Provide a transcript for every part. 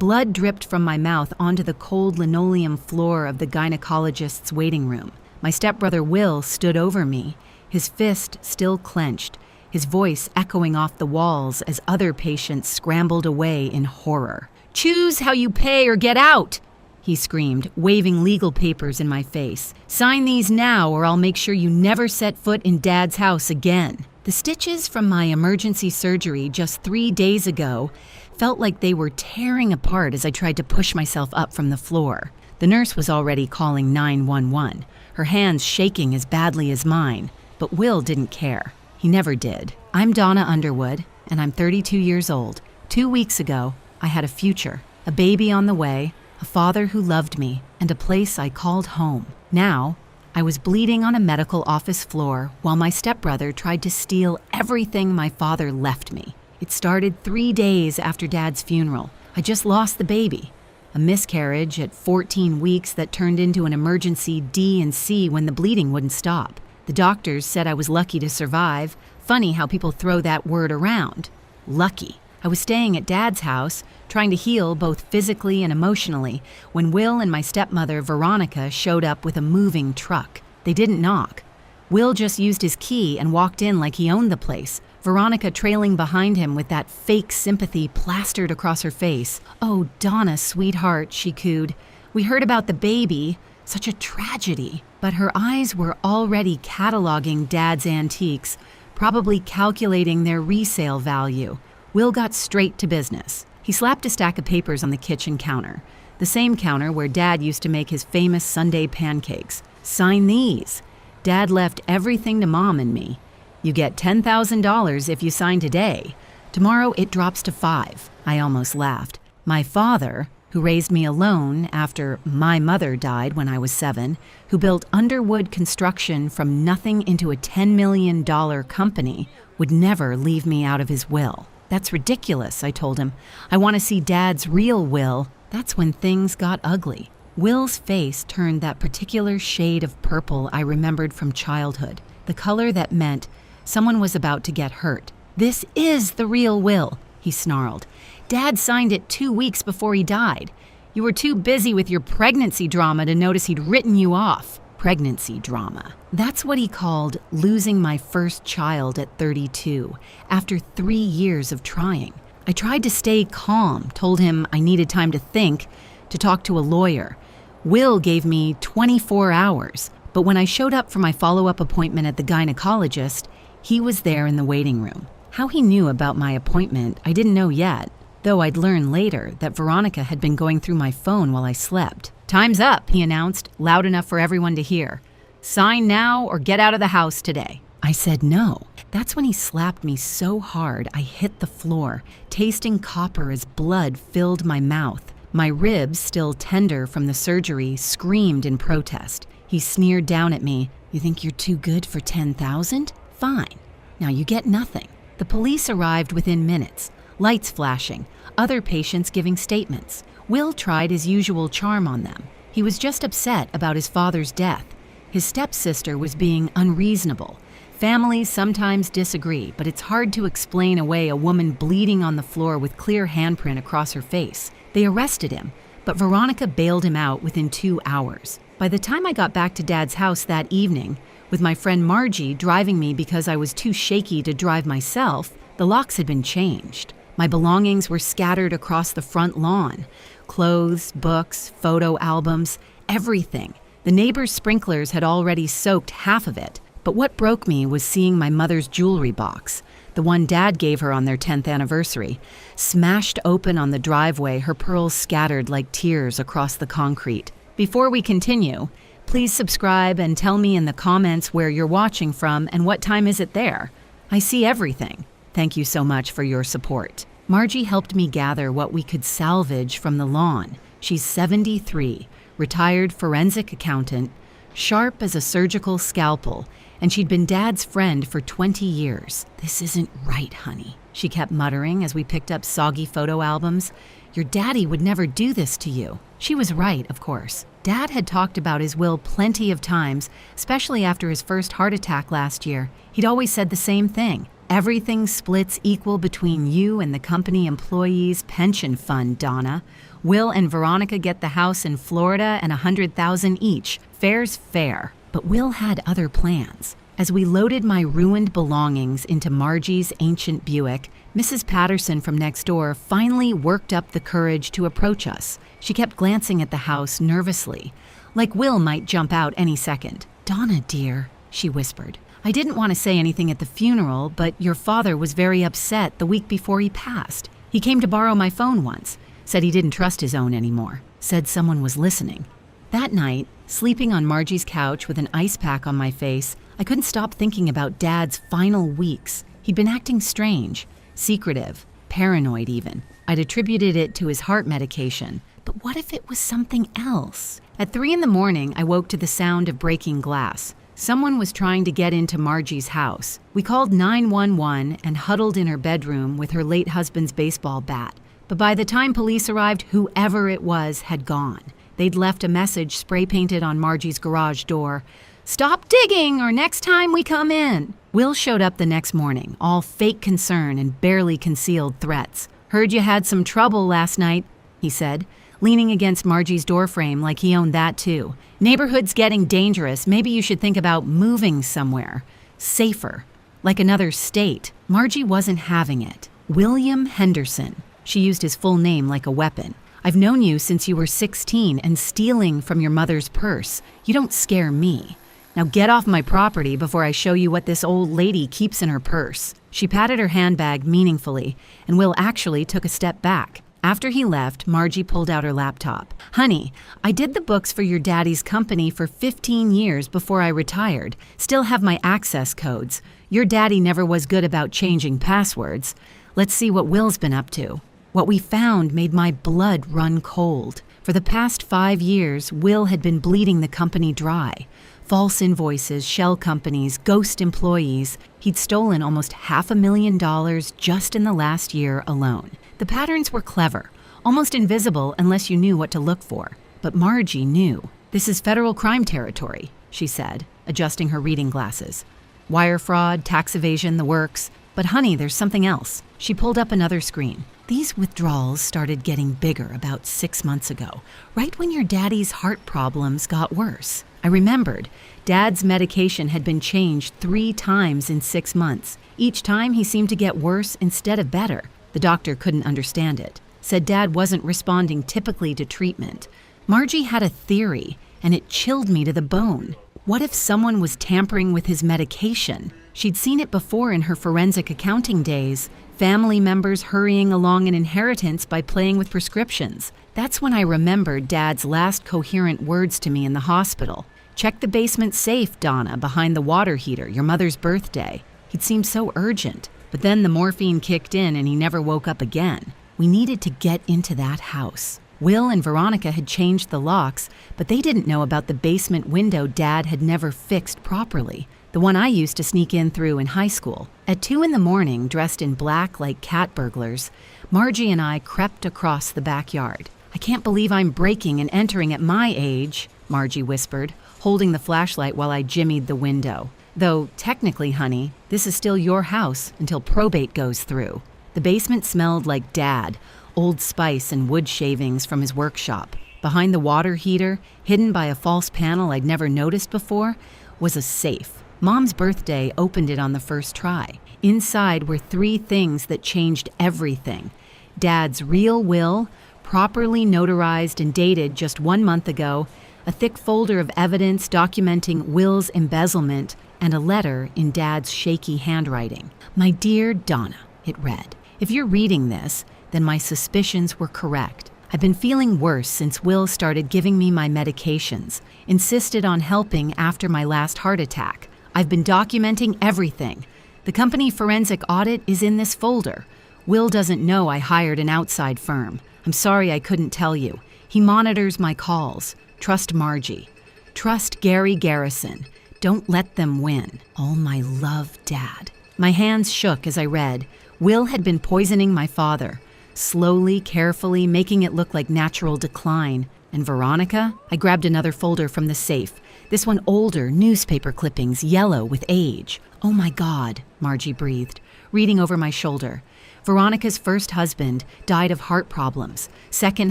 Blood dripped from my mouth onto the cold linoleum floor of the gynecologist's waiting room. My stepbrother Will stood over me, his fist still clenched, his voice echoing off the walls as other patients scrambled away in horror. "Choose how you pay or get out!" he screamed, waving legal papers in my face. "Sign these now or I'll make sure you never set foot in Dad's house again." The stitches from my emergency surgery just 3 days ago felt like they were tearing apart as I tried to push myself up from the floor. The nurse was already calling 911, her hands shaking as badly as mine, but Will didn't care. He never did. I'm Donna Underwood, and I'm 32 years old. 2 weeks ago, I had a future, a baby on the way, a father who loved me, and a place I called home. Now, I was bleeding on a medical office floor while my stepbrother tried to steal everything my father left me. It started 3 days after Dad's funeral. I just lost the baby. A miscarriage at 14 weeks that turned into an emergency D&C when the bleeding wouldn't stop. The doctors said I was lucky to survive. Funny how people throw that word around. Lucky. I was staying at Dad's house, trying to heal both physically and emotionally, when Will and my stepmother, Veronica, showed up with a moving truck. They didn't knock. Will just used his key and walked in like he owned the place, Veronica trailing behind him with that fake sympathy plastered across her face. "Oh, Donna, sweetheart," she cooed. "We heard about the baby. Such a tragedy." But her eyes were already cataloging Dad's antiques, probably calculating their resale value. Will got straight to business. He slapped a stack of papers on the kitchen counter, the same counter where Dad used to make his famous Sunday pancakes. "Sign these. Dad left everything to Mom and me. You get $10,000 if you sign today. Tomorrow it drops to 5. I almost laughed. My father, who raised me alone after my mother died when I was 7, who built Underwood Construction from nothing into a $10 million company, would never leave me out of his will. "That's ridiculous," I told him. "I want to see Dad's real will." That's when things got ugly. Will's face turned that particular shade of purple I remembered from childhood, the color that meant someone was about to get hurt. "This is the real will," he snarled. "Dad signed it 2 weeks before he died. You were too busy with your pregnancy drama to notice he'd written you off." Pregnancy drama. That's what he called losing my first child at 32, after 3 years of trying. I tried to stay calm, told him I needed time to think, to talk to a lawyer. Will gave me 24 hours, but when I showed up for my follow-up appointment at the gynecologist, he was there in the waiting room. How he knew about my appointment, I didn't know yet, though I'd learn later that Veronica had been going through my phone while I slept. "Time's up," he announced, loud enough for everyone to hear. "Sign now or get out of the house today." I said no. That's when he slapped me so hard I hit the floor, tasting copper as blood filled my mouth. My ribs, still tender from the surgery, screamed in protest. He sneered down at me. "You think you're too good for 10,000? Fine. Now you get nothing." The police arrived within minutes, lights flashing, other patients giving statements. Will tried his usual charm on them. He was just upset about his father's death. His stepsister was being unreasonable. Families sometimes disagree, but it's hard to explain away a woman bleeding on the floor with clear handprint across her face. They arrested him, but Veronica bailed him out within 2 hours. By the time I got back to Dad's house that evening, with my friend Margie driving me because I was too shaky to drive myself, the locks had been changed. My belongings were scattered across the front lawn. Clothes, books, photo albums, everything. The neighbor's sprinklers had already soaked half of it. But what broke me was seeing my mother's jewelry box, the one Dad gave her on their 10th anniversary, smashed open on the driveway, her pearls scattered like tears across the concrete. Before we continue, please subscribe and tell me in the comments where you're watching from and what time is it there. I see everything. Thank you so much for your support. Margie helped me gather what we could salvage from the lawn. She's 73, retired forensic accountant, sharp as a surgical scalpel, and she'd been Dad's friend for 20 years. "This isn't right, honey," she kept muttering as we picked up soggy photo albums. "Your daddy would never do this to you." She was right, of course. Dad had talked about his will plenty of times, especially after his first heart attack last year. He'd always said the same thing. Everything splits equal between you and the company employees' pension fund, Donna. Will and Veronica get the house in Florida and $100,000 each. Fair's fair. But Will had other plans. As we loaded my ruined belongings into Margie's ancient Buick, Mrs. Patterson from next door finally worked up the courage to approach us. She kept glancing at the house nervously, like Will might jump out any second. "Donna, dear," she whispered. "I didn't want to say anything at the funeral, but your father was very upset the week before he passed. He came to borrow my phone once, said he didn't trust his own anymore, said someone was listening." That night, sleeping on Margie's couch with an ice pack on my face, I couldn't stop thinking about Dad's final weeks. He'd been acting strange, secretive, paranoid even. I'd attributed it to his heart medication, but what if it was something else? At 3 a.m, I woke to the sound of breaking glass. Someone was trying to get into Margie's house. We called 911 and huddled in her bedroom with her late husband's baseball bat. But by the time police arrived, whoever it was had gone. They'd left a message spray-painted on Margie's garage door. "Stop digging, or next time we come in." Will showed up the next morning, all fake concern and barely concealed threats. "Heard you had some trouble last night," he said, leaning against Margie's doorframe like he owned that too. "Neighborhood's getting dangerous. Maybe you should think about moving somewhere. Safer. Like another state." Margie wasn't having it. "William Henderson." She used his full name like a weapon. "I've known you since you were 16 and stealing from your mother's purse. You don't scare me. Now get off my property before I show you what this old lady keeps in her purse." She patted her handbag meaningfully, and Will actually took a step back. After he left, Margie pulled out her laptop. "Honey, I did the books for your daddy's company for 15 years before I retired. Still have my access codes. Your daddy never was good about changing passwords. Let's see what Will's been up to." What we found made my blood run cold. For the past 5 years, Will had been bleeding the company dry. False invoices, shell companies, ghost employees. He'd stolen almost $500,000 just in the last year alone. The patterns were clever, almost invisible unless you knew what to look for. But Margie knew. "This is federal crime territory," she said, adjusting her reading glasses. "Wire fraud, tax evasion, the works. But honey, there's something else." She pulled up another screen. "These withdrawals started getting bigger about 6 months ago, right when your daddy's heart problems got worse." I remembered. Dad's medication had been changed 3 times in 6 months. Each time he seemed to get worse instead of better. The doctor couldn't understand it. Said Dad wasn't responding typically to treatment. Margie had a theory, and it chilled me to the bone. What if someone was tampering with his medication? She'd seen it before in her forensic accounting days. Family members hurrying along an inheritance by playing with prescriptions. That's when I remembered Dad's last coherent words to me in the hospital. "Check the basement safe, Donna, behind the water heater, your mother's birthday." He'd seemed so urgent, but then the morphine kicked in and he never woke up again. We needed to get into that house. Will and Veronica had changed the locks, but they didn't know about the basement window Dad had never fixed properly. The one I used to sneak in through in high school. At 2 a.m, dressed in black like cat burglars, Margie and I crept across the backyard. "I can't believe I'm breaking and entering at my age," Margie whispered, holding the flashlight while I jimmied the window. "Though, technically, honey, this is still your house until probate goes through." The basement smelled like Dad, Old Spice and wood shavings from his workshop. Behind the water heater, hidden by a false panel I'd never noticed before, was a safe. Mom's birthday opened it on the first try. Inside were 3 things that changed everything. Dad's real will, properly notarized and dated just 1 month ago, a thick folder of evidence documenting Will's embezzlement, and a letter in Dad's shaky handwriting. "My dear Donna," it read. "If you're reading this, then my suspicions were correct. I've been feeling worse since Will started giving me my medications, insisted on helping after my last heart attack. I've been documenting everything. The company forensic audit is in this folder. Will doesn't know I hired an outside firm. I'm sorry I couldn't tell you. He monitors my calls. Trust Margie. Trust Gary Garrison. Don't let them win. All my love, Dad." My hands shook as I read. Will had been poisoning my father. Slowly, carefully, making it look like natural decline. And Veronica? I grabbed another folder from the safe. This one older, newspaper clippings, yellow with age. Oh my God, Margie breathed, reading over my shoulder. Veronica's first husband died of heart problems. Second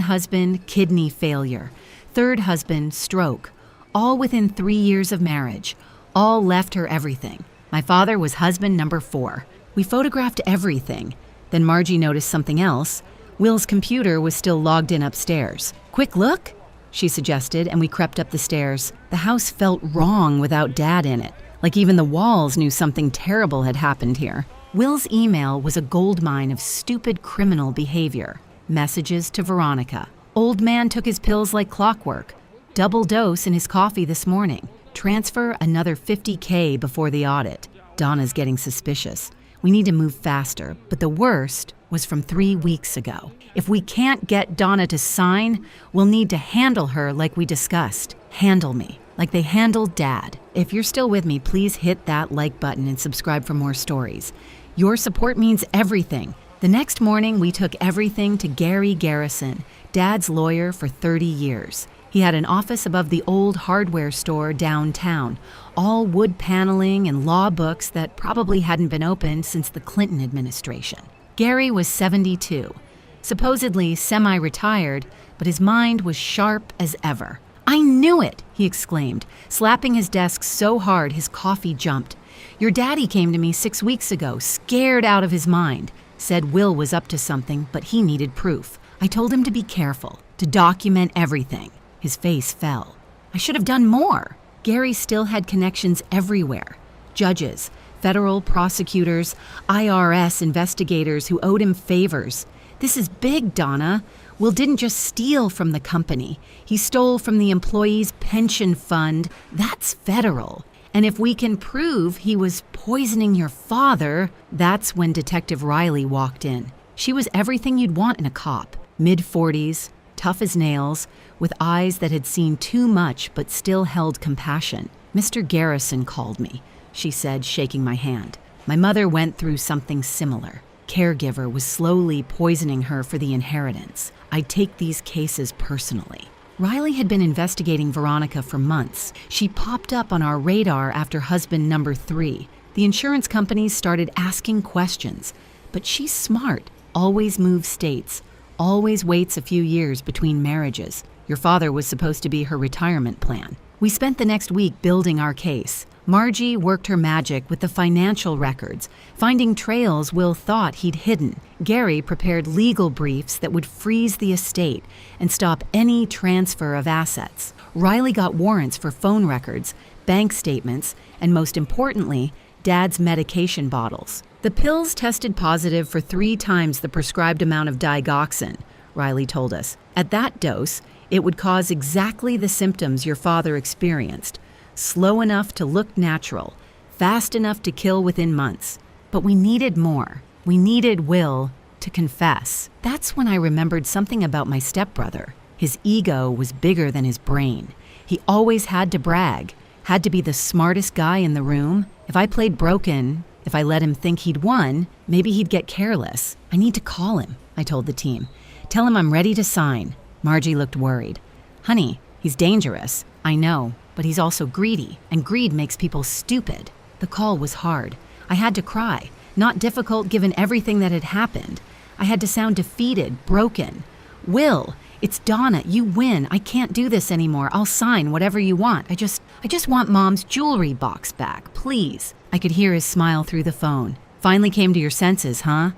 husband, kidney failure. Third husband, stroke. All within 3 years of marriage. All left her everything. My father was husband number 4. We photographed everything. Then Margie noticed something else. Will's computer was still logged in upstairs. Quick look, she suggested, and we crept up the stairs. The house felt wrong without Dad in it, like even the walls knew something terrible had happened here. Will's email was a goldmine of stupid criminal behavior. Messages to Veronica. Old man took his pills like clockwork. Double dose in his coffee this morning. Transfer another $50K before the audit. Donna's getting suspicious. We need to move faster, but the worst was from 3 weeks ago. If we can't get Donna to sign, we'll need to handle her like we discussed. Handle me, like they handled Dad. If you're still with me, please hit that like button and subscribe for more stories. Your support means everything. The next morning, we took everything to Gary Garrison, Dad's lawyer for 30 years. He had an office above the old hardware store downtown, all wood paneling and law books that probably hadn't been opened since the Clinton administration. Gary was 72, supposedly semi-retired, but his mind was sharp as ever. "I knew it!" he exclaimed, slapping his desk so hard his coffee jumped. "Your daddy came to me 6 weeks ago, scared out of his mind. Said Will was up to something, but he needed proof. I told him to be careful, to document everything." His face fell. I should have done more. Gary still had connections everywhere. Judges, federal prosecutors, IRS investigators who owed him favors. This is big, Donna. Will didn't just steal from the company. He stole from the employees' pension fund. That's federal. And if we can prove he was poisoning your father, that's when Detective Riley walked in. She was everything you'd want in a cop. Mid-40s, tough as nails, with eyes that had seen too much but still held compassion. "Mr. Garrison called me," she said, shaking my hand. "My mother went through something similar. Caregiver was slowly poisoning her for the inheritance. I take these cases personally." Riley had been investigating Veronica for months. She popped up on our radar after husband number 3. The insurance companies started asking questions. But she's smart, always moves states, always waits a few years between marriages. Your father was supposed to be her retirement plan. We spent the next week building our case. Margie worked her magic with the financial records, finding trails Will thought he'd hidden. Gary prepared legal briefs that would freeze the estate and stop any transfer of assets. Riley got warrants for phone records, bank statements, and most importantly, Dad's medication bottles. The pills tested positive for 3 times the prescribed amount of digoxin, Riley told us. At that dose, it would cause exactly the symptoms your father experienced. Slow enough to look natural, fast enough to kill within months. But we needed more. We needed Will to confess. That's when I remembered something about my stepbrother. His ego was bigger than his brain. He always had to brag, had to be the smartest guy in the room. If I played broken, if I let him think he'd won, maybe he'd get careless. I need to call him, I told the team. Tell him I'm ready to sign. Margie looked worried. Honey, he's dangerous. I know, but he's also greedy, and greed makes people stupid. The call was hard. I had to cry. Not difficult given everything that had happened. I had to sound defeated, broken. Will, it's Donna. You win. I can't do this anymore. I'll sign whatever you want. I just want Mom's jewelry box back, please. I could hear his smile through the phone. Finally came to your senses, huh?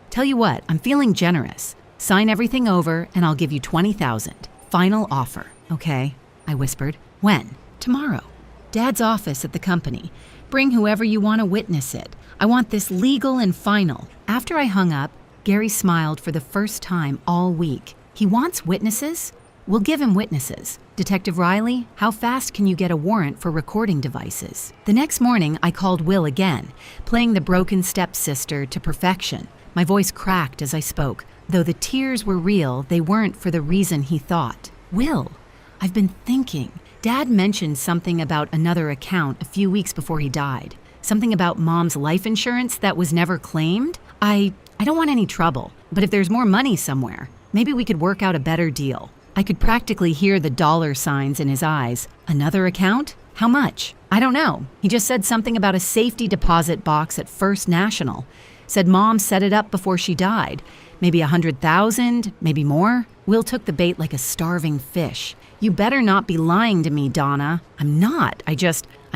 Tell you what, I'm feeling generous. Sign everything over and I'll give you $20,000. Final offer. Okay, I whispered. When? Tomorrow. Dad's office at the company. Bring whoever you want to witness it. I want this legal and final. After I hung up, Gary smiled for the first time all week. He wants witnesses? We'll give him witnesses. Detective Riley, how fast can you get a warrant for recording devices? The next morning, I called Will again, playing the broken stepsister to perfection. My voice cracked as I spoke. Though the tears were real, they weren't for the reason he thought. Will, I've been thinking. Dad mentioned something about another account a few weeks before he died. Something about Mom's life insurance that was never claimed. I don't want any trouble, but if there's more money somewhere, maybe we could work out a better deal. I could practically hear the dollar signs in his eyes. Another account? How much? I don't know. He just said something about a safety deposit box at First National. Said Mom set it up before she died. Maybe 100,000, maybe more. Will took the bait like a starving fish. You better not be lying to me, Donna. I'm not. I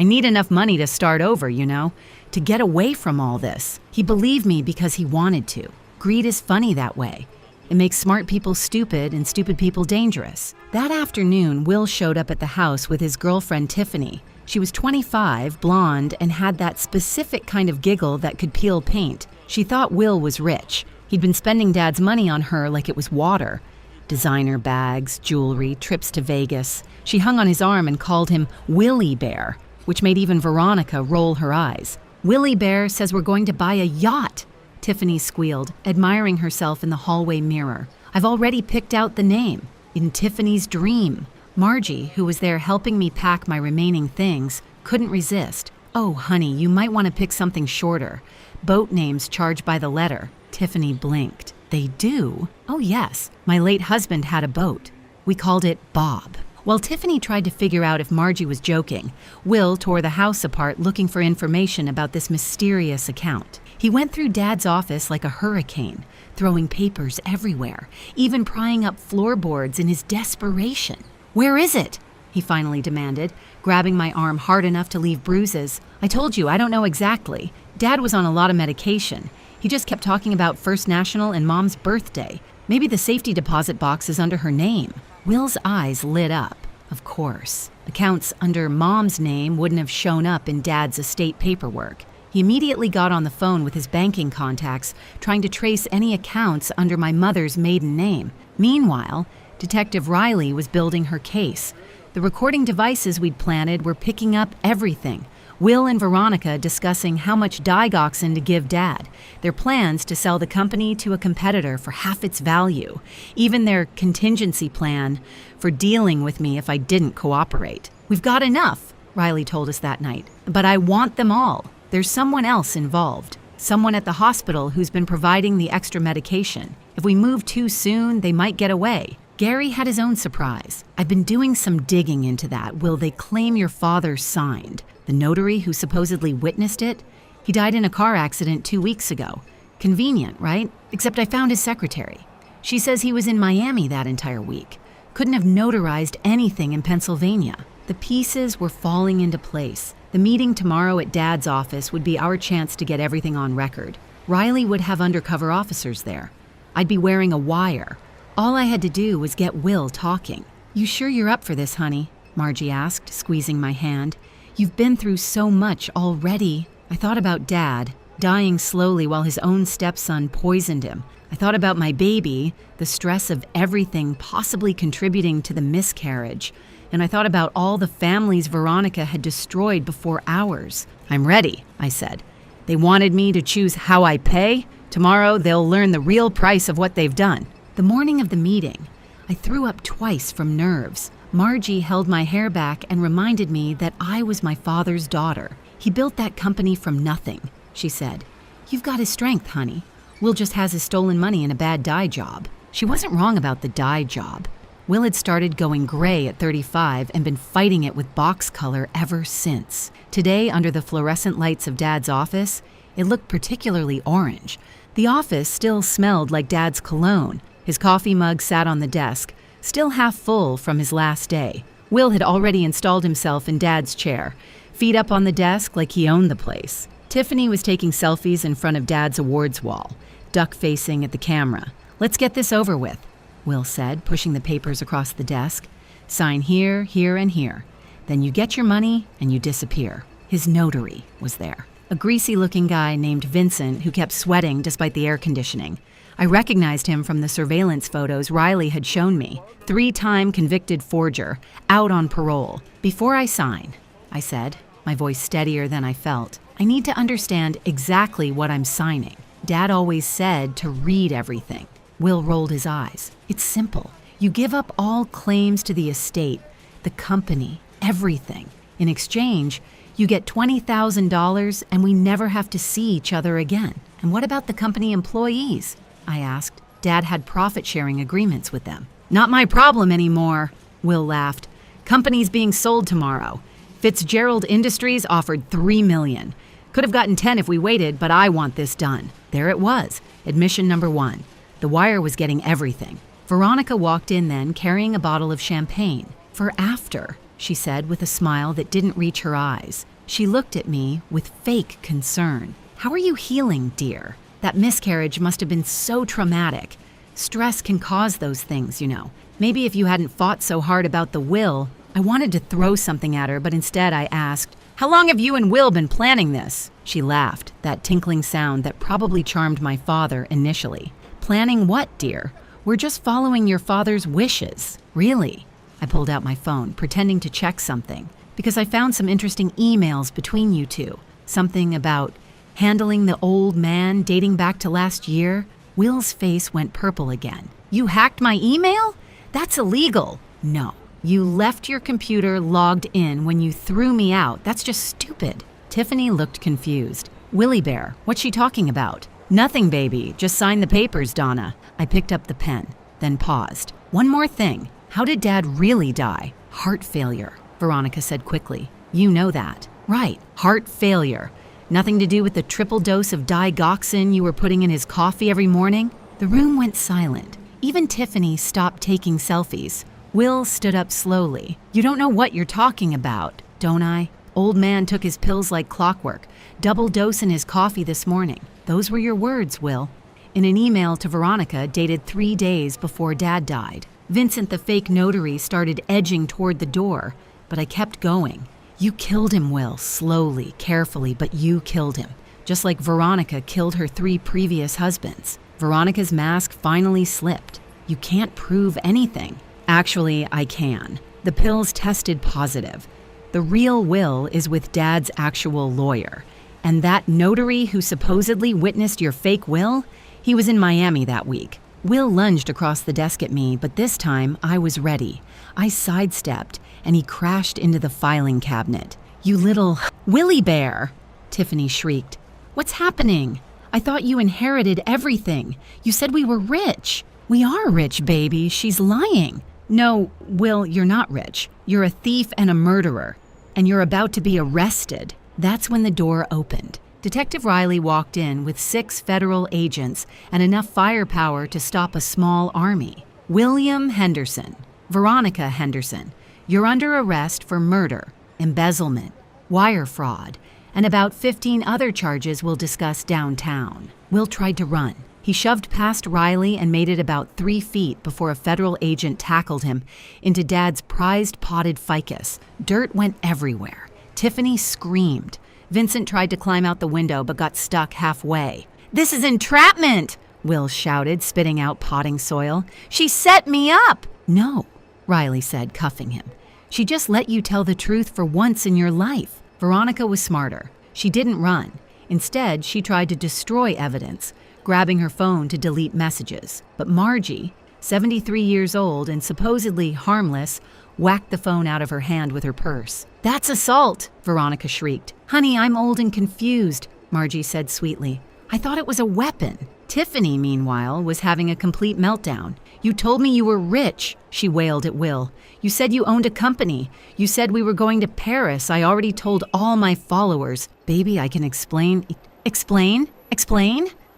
need enough money to start over, to get away from all this. He believed me because he wanted to. Greed is funny that way. It makes smart people stupid and stupid people dangerous. That afternoon, Will showed up at the house with his girlfriend Tiffany. She was 25, blonde, and had that specific kind of giggle that could peel paint. She thought Will was rich. He'd been spending Dad's money on her like it was water. Designer bags, jewelry, trips to Vegas. She hung on his arm and called him Willie Bear, which made even Veronica roll her eyes. Willie Bear says we're going to buy a yacht, Tiffany squealed, admiring herself in the hallway mirror. I've already picked out the name. In Tiffany's dream. Margie, who was there helping me pack my remaining things, couldn't resist. Oh, honey, you might want to pick something shorter. Boat names charge by the letter. Tiffany blinked. They do? Oh, yes. My late husband had a boat. We called it Bob. While Tiffany tried to figure out if Margie was joking, Will tore the house apart looking for information about this mysterious account. He went through Dad's office like a hurricane, throwing papers everywhere, even prying up floorboards in his desperation. Where is it? He finally demanded, grabbing my arm hard enough to leave bruises. I told you, I don't know exactly. Dad was on a lot of medication. He just kept talking about First National and Mom's birthday. Maybe the safety deposit box is under her name. Will's eyes lit up. Of course. Accounts under Mom's name wouldn't have shown up in Dad's estate paperwork. He immediately got on the phone with his banking contacts, trying to trace any accounts under my mother's maiden name. Meanwhile, Detective Riley was building her case. The recording devices we'd planted were picking up everything. Will and Veronica discussing how much digoxin to give Dad, their plans to sell the company to a competitor for half its value, even their contingency plan for dealing with me if I didn't cooperate. We've got enough, Riley told us that night, but I want them all. There's someone else involved, someone at the hospital who's been providing the extra medication. If we move too soon, they might get away. Gary had his own surprise. I've been doing some digging into that. Will they claim your father signed? The notary who supposedly witnessed it? He died in a car accident 2 weeks ago. Convenient, right? Except I found his secretary. She says he was in Miami that entire week. Couldn't have notarized anything in Pennsylvania. The pieces were falling into place. The meeting tomorrow at Dad's office would be our chance to get everything on record. Riley would have undercover officers there. I'd be wearing a wire. All I had to do was get Will talking. You sure you're up for this, honey? Margie asked, squeezing my hand. You've been through so much already. I thought about Dad, dying slowly while his own stepson poisoned him. I thought about my baby, the stress of everything possibly contributing to the miscarriage. And I thought about all the families Veronica had destroyed before ours. I'm ready, I said. They wanted me to choose how I pay. Tomorrow they'll learn the real price of what they've done. The morning of the meeting, I threw up twice from nerves. Margie held my hair back and reminded me that I was my father's daughter. He built that company from nothing, she said. You've got his strength, honey. Will just has his stolen money and a bad dye job. She wasn't wrong about the dye job. Will had started going gray at 35 and been fighting it with box color ever since. Today, under the fluorescent lights of Dad's office, it looked particularly orange. The office still smelled like Dad's cologne. His coffee mug sat on the desk, still half full from his last day. Will had already installed himself in Dad's chair, feet up on the desk like he owned the place. Tiffany was taking selfies in front of Dad's awards wall, duck-facing at the camera. Let's get this over with, Will said, pushing the papers across the desk. Sign here, here, and here. Then you get your money and you disappear. His notary was there, a greasy-looking guy named Vincent who kept sweating despite the air conditioning. I recognized him from the surveillance photos Riley had shown me. 3-time convicted forger, out on parole. Before I sign, I said, my voice steadier than I felt, I need to understand exactly what I'm signing. Dad always said to read everything. Will rolled his eyes. It's simple. You give up all claims to the estate, the company, everything. In exchange, you get $20,000 and we never have to see each other again. And what about the company employees? I asked. Dad had profit-sharing agreements with them. Not my problem anymore, Will laughed. Company's being sold tomorrow. Fitzgerald Industries offered $3 million. Could have gotten 10 if we waited, but I want this done. There it was, admission number 1. The Wire was getting everything. Veronica walked in then, carrying a bottle of champagne. For after, she said with a smile that didn't reach her eyes. She looked at me with fake concern. How are you healing, dear? That miscarriage must have been so traumatic. Stress can cause those things, you know. Maybe if you hadn't fought so hard about the will. I wanted to throw something at her, but instead I asked, "How long have you and Will been planning this?" She laughed, that tinkling sound that probably charmed my father initially. Planning what, dear? We're just following your father's wishes. Really? I pulled out my phone, pretending to check something, because I found some interesting emails between you two. Something about handling the old man dating back to last year. Will's face went purple again. You hacked my email? That's illegal. No. You left your computer logged in when you threw me out. That's just stupid. Tiffany looked confused. Willie Bear, what's she talking about? Nothing, baby. Just sign the papers, Donna. I picked up the pen, then paused. One more thing. How did Dad really die? Heart failure, Veronica said quickly. You know that. Right, heart failure. Nothing to do with the triple dose of digoxin you were putting in his coffee every morning? The room went silent. Even Tiffany stopped taking selfies. Will stood up slowly. You don't know what you're talking about, don't I? Old man took his pills like clockwork. Double dose in his coffee this morning. Those were your words, Will. In an email to Veronica dated 3 days before Dad died. Vincent, the fake notary, started edging toward the door, but I kept going. You killed him, Will, slowly, carefully, but you killed him. Just like Veronica killed her 3 previous husbands. Veronica's mask finally slipped. You can't prove anything. Actually, I can. The pills tested positive. The real Will is with Dad's actual lawyer. And that notary who supposedly witnessed your fake will, he was in Miami that week. Will lunged across the desk at me, but this time I was ready. I sidestepped, and he crashed into the filing cabinet. You little Willie Bear, Tiffany shrieked. What's happening? I thought you inherited everything. You said we were rich. We are rich, baby. She's lying. No, Will, you're not rich. You're a thief and a murderer. And you're about to be arrested. That's when the door opened. Detective Riley walked in with 6 federal agents and enough firepower to stop a small army. William Henderson, Veronica Henderson, you're under arrest for murder, embezzlement, wire fraud, and about 15 other charges we'll discuss downtown. Will tried to run. He shoved past Riley and made it about 3 feet before a federal agent tackled him into Dad's prized potted ficus. Dirt went everywhere. Tiffany screamed. Vincent tried to climb out the window but got stuck halfway. This is entrapment, Will shouted, spitting out potting soil. She set me up. No, Riley said, cuffing him. She just let you tell the truth for once in your life. Veronica was smarter. She didn't run. Instead, she tried to destroy evidence, grabbing her phone to delete messages. But Margie, 73 years old and supposedly harmless, whacked the phone out of her hand with her purse. That's assault, Veronica shrieked. Honey, I'm old and confused, Margie said sweetly. I thought it was a weapon. Tiffany, meanwhile, was having a complete meltdown. You told me you were rich, she wailed at Will. You said you owned a company. You said we were going to Paris. I already told all my followers. Baby, I can explain. Explain?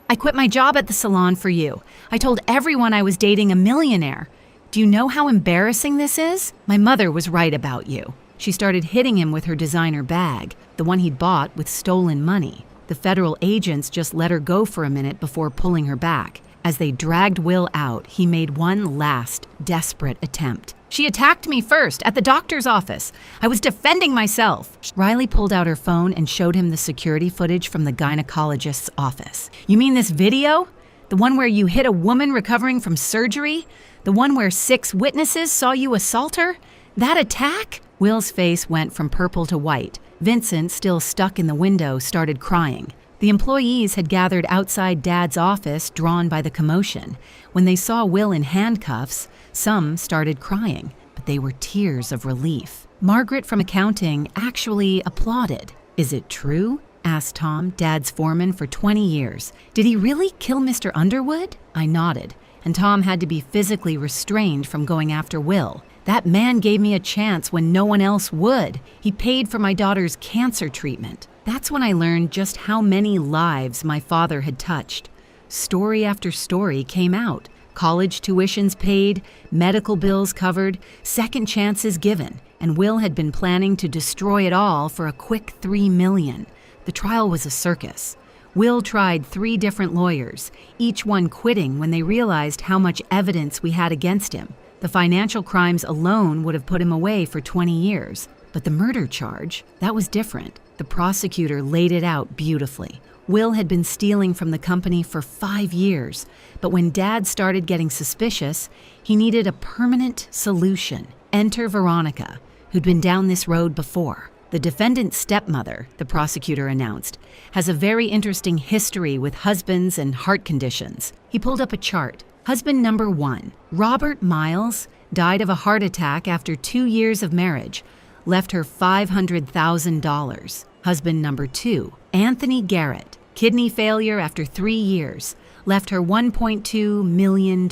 I quit my job at the salon for you. I told everyone I was dating a millionaire. Do you know how embarrassing this is? My mother was right about you. She started hitting him with her designer bag, the one he'd bought with stolen money. The federal agents just let her go for a minute before pulling her back. As they dragged Will out, he made one last, desperate attempt. She attacked me first, at the doctor's office. I was defending myself. Riley pulled out her phone and showed him the security footage from the gynecologist's office. You mean this video? The one where you hit a woman recovering from surgery? The one where 6 witnesses saw you assault her? That attack? Will's face went from purple to white. Vincent, still stuck in the window, started crying. The employees had gathered outside Dad's office, drawn by the commotion. When they saw Will in handcuffs, some started crying, but they were tears of relief. Margaret from accounting actually applauded. Is it true? Asked Tom, Dad's foreman for 20 years. Did he really kill Mr. Underwood? I nodded. and Tom had to be physically restrained from going after Will. That man gave me a chance when no one else would. He paid for my daughter's cancer treatment. That's when I learned just how many lives my father had touched. Story after story came out. College tuitions paid, medical bills covered, second chances given, and Will had been planning to destroy it all for a quick $3 million. The trial was a circus. Will tried 3 different lawyers, each one quitting when they realized how much evidence we had against him. The financial crimes alone would have put him away for 20 years. But the murder charge, that was different. The prosecutor laid it out beautifully. Will had been stealing from the company for 5 years, but when Dad started getting suspicious, he needed a permanent solution. Enter Veronica, who'd been down this road before. The defendant's stepmother, the prosecutor announced, has a very interesting history with husbands and heart conditions. He pulled up a chart. Husband number 1, Robert Miles, died of a heart attack after 2 years of marriage, left her $500,000. Husband number 2, Anthony Garrett, kidney failure after 3 years, left her $1.2 million.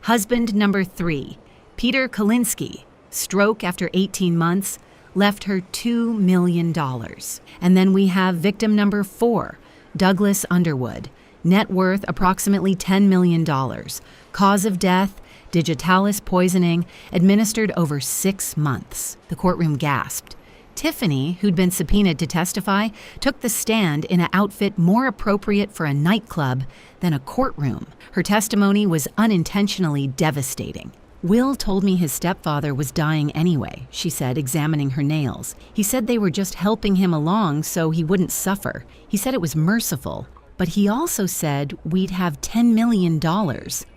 Husband number 3, Peter Kalinsky, stroke after 18 months, left her $2 million. And then we have victim number 4, Douglas Underwood, net worth approximately $10 million. Cause of death, digitalis poisoning, administered over 6 months. The courtroom gasped. Tiffany, who'd been subpoenaed to testify, took the stand in an outfit more appropriate for a nightclub than a courtroom. Her testimony was unintentionally devastating. Will told me his stepfather was dying anyway, she said, examining her nails. He said they were just helping him along so he wouldn't suffer. He said it was merciful. But he also said we'd have $10 million.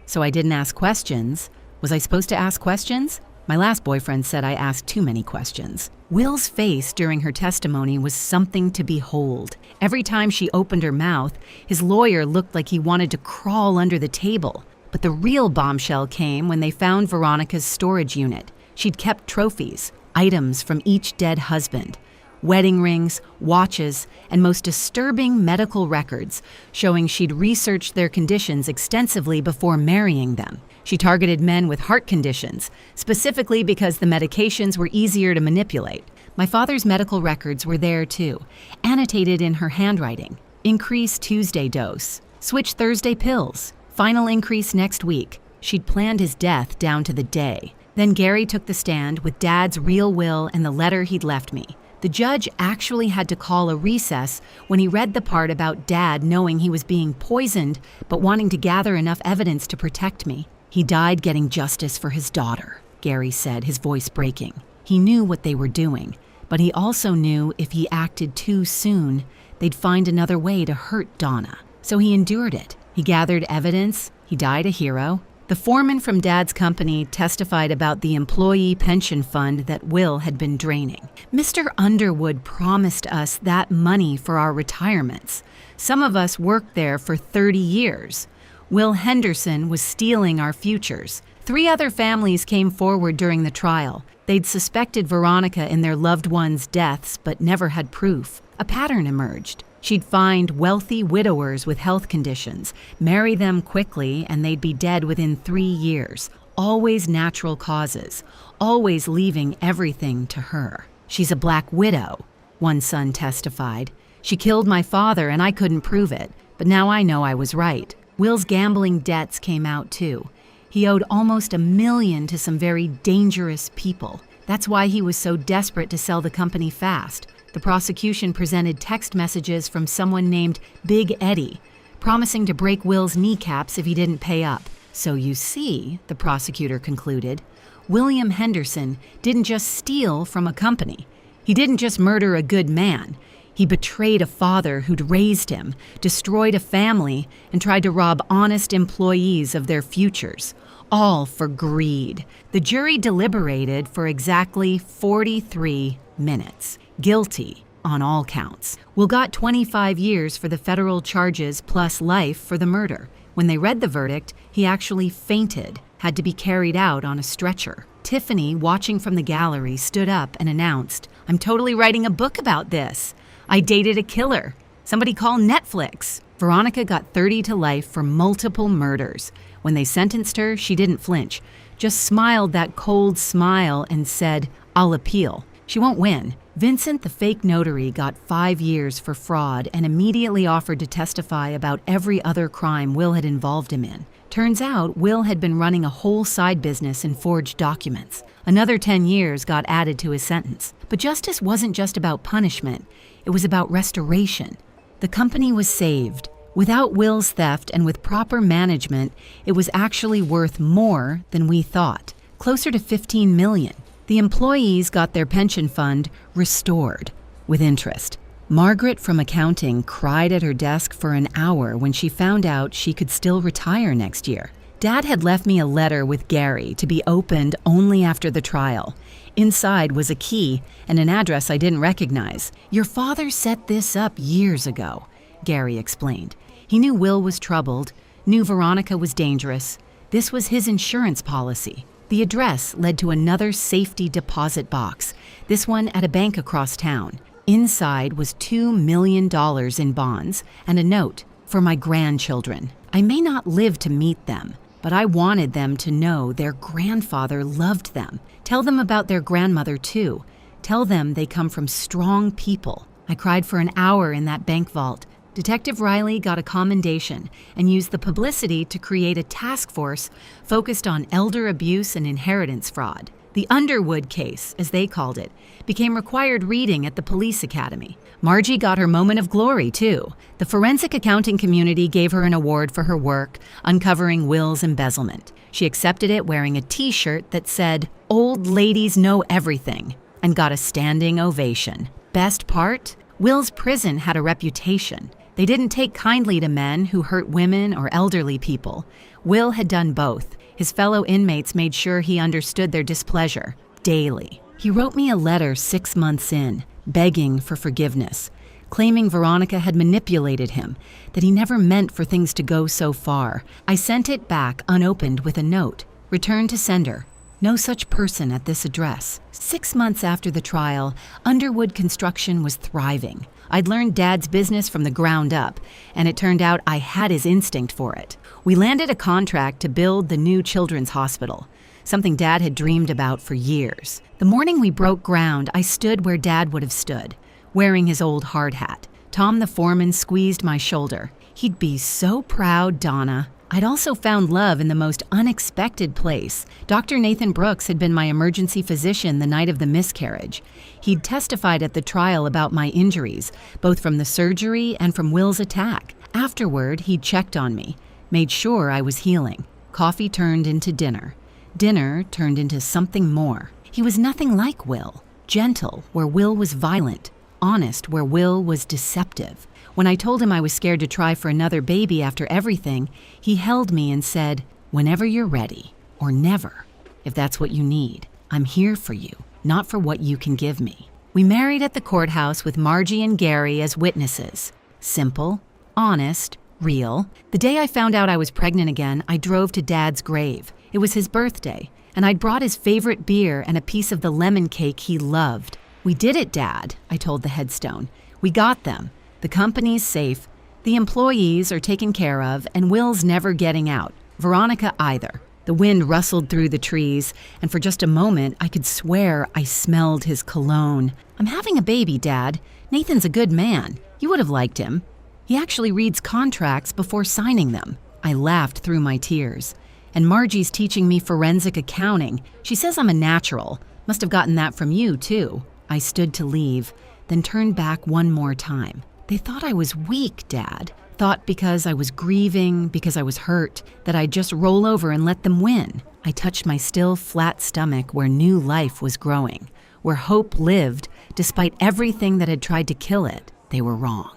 So I didn't ask questions. Was I supposed to ask questions? My last boyfriend said I asked too many questions. Will's face during her testimony was something to behold. Every time she opened her mouth, his lawyer looked like he wanted to crawl under the table. But the real bombshell came when they found Veronica's storage unit. She'd kept trophies, items from each dead husband. Wedding rings, watches, and most disturbing medical records showing she'd researched their conditions extensively before marrying them. She targeted men with heart conditions, specifically because the medications were easier to manipulate. My father's medical records were there too, annotated in her handwriting. Increase Tuesday dose, switch Thursday pills, final increase next week. She'd planned his death down to the day. Then Gary took the stand with Dad's real will and the letter he'd left me. The judge actually had to call a recess when he read the part about Dad knowing he was being poisoned but wanting to gather enough evidence to protect me. He died getting justice for his daughter, Gary said, his voice breaking. He knew what they were doing, but he also knew if he acted too soon, they'd find another way to hurt Donna. So he endured it. He gathered evidence. He died a hero. The foreman from Dad's company testified about the employee pension fund that Will had been draining. Mr. Underwood promised us that money for our retirements. Some of us worked there for 30 years. Will Henderson was stealing our futures. 3 other families came forward during the trial. They'd suspected Veronica in their loved ones' deaths, but never had proof. A pattern emerged. She'd find wealthy widowers with health conditions, marry them quickly, and they'd be dead within 3 years. Always natural causes, always leaving everything to her. She's a black widow, one son testified. She killed my father and I couldn't prove it, but now I know I was right. Will's gambling debts came out too. He owed almost $1 million to some very dangerous people. That's why he was so desperate to sell the company fast. The prosecution presented text messages from someone named Big Eddie, promising to break Will's kneecaps if he didn't pay up. So you see, the prosecutor concluded, William Henderson didn't just steal from a company. He didn't just murder a good man. He betrayed a father who'd raised him, destroyed a family, and tried to rob honest employees of their futures, all for greed. The jury deliberated for exactly 43 minutes. Guilty on all counts. Will got 25 years for the federal charges plus life for the murder. When they read the verdict, he actually fainted, had to be carried out on a stretcher. Tiffany, watching from the gallery, stood up and announced, "I'm totally writing a book about this. I dated a killer. Somebody call Netflix." Veronica got 30 to life for multiple murders. When they sentenced her, she didn't flinch, just smiled that cold smile and said, "I'll appeal." She won't win. Vincent, the fake notary, got 5 years for fraud and immediately offered to testify about every other crime Will had involved him in. Turns out, Will had been running a whole side business and forged documents. Another 10 years got added to his sentence. But justice wasn't just about punishment. It was about restoration. The company was saved. Without Will's theft and with proper management, it was actually worth more than we thought, closer to $15 million. The employees got their pension fund restored with interest. Margaret from accounting cried at her desk for an hour when she found out she could still retire next year. Dad had left me a letter with Gary to be opened only after the trial. Inside was a key and an address I didn't recognize. "Your father set this up years ago," Gary explained. He knew Will was troubled, knew Veronica was dangerous. This was his insurance policy. The address led to another safety deposit box, this one at a bank across town. Inside was $2 million in bonds and a note for my grandchildren. I may not live to meet them, but I wanted them to know their grandfather loved them. Tell them about their grandmother too. Tell them they come from strong people. I cried for an hour in that bank vault. Detective Riley got a commendation and used the publicity to create a task force focused on elder abuse and inheritance fraud. The Underwood case, as they called it, became required reading at the police academy. Margie got her moment of glory, too. The forensic accounting community gave her an award for her work uncovering Will's embezzlement. She accepted it wearing a T-shirt that said, "Old ladies know everything," and got a standing ovation. Best part? Will's prison had a reputation. They didn't take kindly to men who hurt women or elderly people. Will had done both. His fellow inmates made sure he understood their displeasure daily. He wrote me a letter 6 months in, begging for forgiveness, claiming Veronica had manipulated him, that he never meant for things to go so far. I sent it back unopened with a note. Return to sender. No such person at this address. 6 months after the trial, Underwood construction was thriving. I'd learned Dad's business from the ground up, and it turned out I had his instinct for it. We landed a contract to build the new children's hospital, something Dad had dreamed about for years. The morning we broke ground, I stood where Dad would have stood, wearing his old hard hat. Tom the foreman squeezed my shoulder. He'd be so proud, Donna. I'd also found love in the most unexpected place. Dr. Nathan Brooks had been my emergency physician the night of the miscarriage. He'd testified at the trial about my injuries, both from the surgery and from Will's attack. Afterward, he'd checked on me, made sure I was healing. Coffee turned into dinner. Dinner turned into something more. He was nothing like Will. Gentle where Will was violent. Honest where Will was deceptive. When I told him I was scared to try for another baby after everything, he held me and said, "Whenever you're ready, or never, if that's what you need, I'm here for you, not for what you can give me." We married at the courthouse with Margie and Gary as witnesses. Simple, honest, real. The day I found out I was pregnant again, I drove to Dad's grave. It was his birthday, and I'd brought his favorite beer and a piece of the lemon cake he loved. "We did it, Dad," I told the headstone. "We got them. The company's safe, the employees are taken care of, and Will's never getting out. Veronica either." The wind rustled through the trees, and for just a moment, I could swear I smelled his cologne. "I'm having a baby, Dad. Nathan's a good man. You would have liked him. He actually reads contracts before signing them." I laughed through my tears. "And Margie's teaching me forensic accounting. She says I'm a natural. Must have gotten that from you, too." I stood to leave, then turned back one more time. "They thought I was weak, Dad. Thought because I was grieving, because I was hurt, that I'd just roll over and let them win." I touched my still, flat stomach where new life was growing, where hope lived despite everything that had tried to kill it. They were wrong.